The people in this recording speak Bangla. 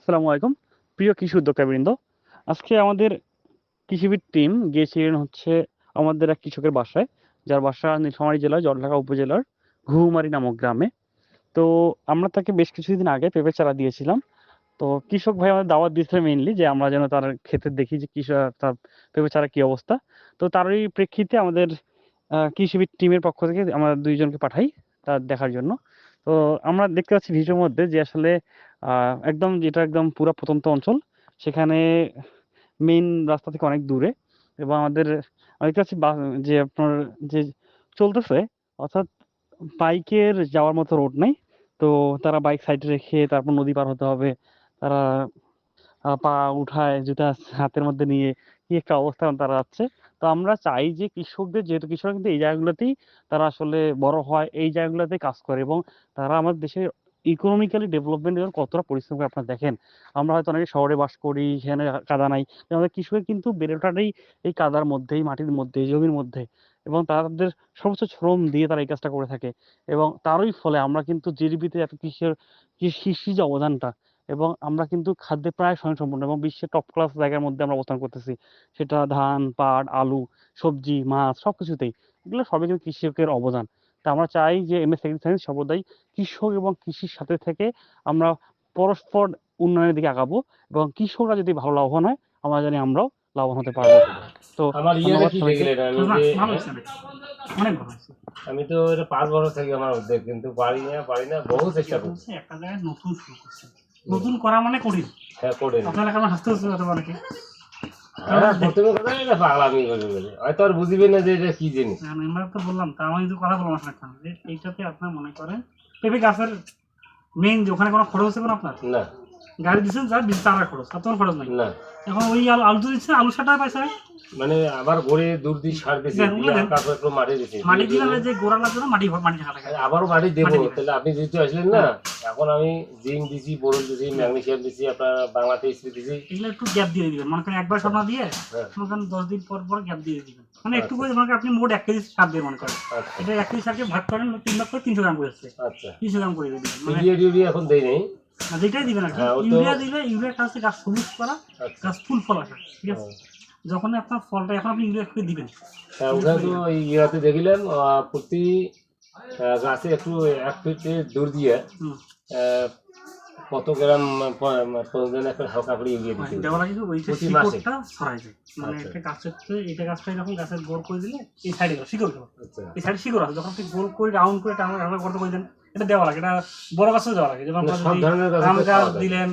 আসসালামু আলাইকুম। প্রিয় কৃষি উদ্যোক্তাবৃন্দ, আজকে আমাদের কৃষিবিদ টিম গিয়েছিলেন হচ্ছে আমাদের এক কৃষকের বাসায়, যার বাসা নীলফামারী জেলার জলঢাকা উপজেলার ঘুঘুমারী নামক গ্রামে। তো আমরা তাকে বেশ কিছুদিন আগে পেঁপে চারা দিয়েছিলাম। তো কৃষক ভাই আমাদের দাওয়াত দিয়েছিল মেইনলি যে আমরা যেন তার ক্ষেতে দেখি যে তার পেঁপে চারার কি অবস্থা। তো তারই প্রেক্ষিতে আমাদের কৃষিবিদ টিমের পক্ষ থেকে আমরা ২ জনকে পাঠাই তা দেখার জন্য। তো আমরা দেখতে পাচ্ছি ভিডিওর মধ্যে যে আসলে একদম যেটা একদম পুরা প্রত্যন্ত অঞ্চল। সেখানে মেইন রাস্তা থেকে অনেক দূরে এবং আমি দেখতে পাচ্ছি যে আপনার যে চলতেছে, অর্থাৎ বাইকের যাওয়ার মতো রোড নাই। তো তারা বাইক সাইডে রেখে তারপর নদী পার হতে হবে। তারা পা উঠায় জুতা হাতের মধ্যে নিয়ে কি একটা অবস্থা তারা যাচ্ছে। তো আমরা চাই যে কৃষকদের, যেহেতু কৃষকরা কিন্তু এই জায়গাগুলোতেই তারা আসলে বড় হয়, এই জায়গাগুলোতেই কাজ করে এবং তারা আমাদের দেশের ইকোনমিক্যালি ডেভেলপমেন্ট এর কতটা পরিশ্রম করে আপনারা দেখেন। আমরা হয়তো অনেকে শহরে বাস করি, সেখানে কাদা নাই। কিন্তু আমাদের কৃষকের কিন্তু বেড়ে ওঠাটাই এই কাদার মধ্যেই, মাটির মধ্যে, জমির মধ্যে এবং তাদের সর্বোচ্চ শ্রম দিয়ে তারা এই কাজটা করে থাকে এবং তারই ফলে আমরা কিন্তু জিডিপিতে এত কৃষির যে অবদানটা, এবং আমরা কিন্তু খাদ্যে প্রায় স্বয়ংসম্পূর্ণ এবং বিশ্বের টপ ক্লাস জায়গার মধ্যে আমরা অবস্থান করতেছি। সেটা ধান, পাট, আলু, সবজি, মাছ সবকিছুতেই। এগুলো সবই কিন্তু কৃষকের অবদান। তা আমরা চাই যে এমএস এগ্রিকালচার সর্বদাই কৃষক এবং কৃষির সাথে থেকে আমরা পরস্পর উন্নয়নের দিকে আগাবো এবং কৃষকরা যদি ভালো লাভবান হয়, আমরা জানি আমরাও লাভবান হতে পারবো। তো আমার ইয়ে ধন্যবাদ দেখি সবাইকে। দেখলেন আমি না, যে ভালো হয়েছে অনেক। অনেক ভালো হয়েছে। আমি তো এটা 5 বছর থেকে আমার উদ্যোগ, কিন্তু পারি না বহু চেষ্টা করছি। একটা জায়গায় নতুন শুরু করছে। নতুন করা মানে কঠিন। হ্যাঁ করে আপনার এলাকায় হাসতে হচ্ছে হয়তো অনেকে। প্রথমে কথা এটা পাগলামি বলে হয়তো আর বুঝবেন না যে এটা কি জিনিস। আমরা তো বললাম, তা আমি যদি কথা বললাম আপনার সঙ্গে যে এইটাতে আপনার মনে করেন পেঁপে গাছের মেইন যে ওখানে কোনো খরচ হচ্ছে কোনো আপনার না গাড়ি দিচ্ছেন, যার চারা খরচ, আর তোমার খরচ নাই। না এখন ওই আলু তো দিচ্ছে, আলু সারটা পাইছে মানে আবার ঘরে দূর দিয়ে সার দিয়েছি, তারপর একটু মাটি দিয়েছি, মাটি দিলে যে গোড়া লাগবে না, মাটি থাকা থাকে। আবারও মাটি দেবো। তাহলে আপনি যেহেতু আসলেন না, এখন আমি জিঙ্ক দিছি, বোরন দিছি, ম্যাগনেসিয়াম দিছি, আপনার বাংলাতে স্প্রে দিছি। এগুলো একটু গ্যাপ দিয়ে দিবেন, মনে করেন একবার সব না দিয়ে মনে করেন 10 দিন পর পর গ্যাপ দিয়ে দিবেন। মানে একটু করে মনে করেন আপনি মোট 1 কেজি সার দিয়ে মনে করেন, এটা 1 কেজি সারকে ভাগ করেন 3 ভাগ করে 300 গ্রাম করে আসছে। আচ্ছা 300 গ্রাম করে দিবেন, মানে ইউরিয়া এখন দেই নেই। যেটাই দিবেন আর কি। ইউরিয়া দিলে ইউরিয়া কাজ গাছ সবুজ করা, গাছ ফুল ফল আসা, ঠিক আছে। যখন আপনার ফলটা, এখন আপনি ইউরিয়া করে দিবেন। হ্যাঁ ওটা তো ইয়াতে দেখিলাম প্রতি গাছে একটু 1 ফিট দূর দিয়ে কত গ্রাম প্রয়োজন একটা হালকা করে ইউরিয়া দিতে হবে। দেওয়ার আগে ওইটা শিকড়টা ছড়াই যায়, মানে একটা গাছের এটা গাছটা এরকম গাছের গোল করে দিলে এই সাইডে শিকড় দেওয়া, এই সাইডে শিকড় আছে, যখন আপনি গোল করে রাউন্ড করে টানা করতে দেন, এটা দেওয়া লাগে। এটা বড় গাছেও দেওয়া লাগে, যেমন আম গাছ দিলেন,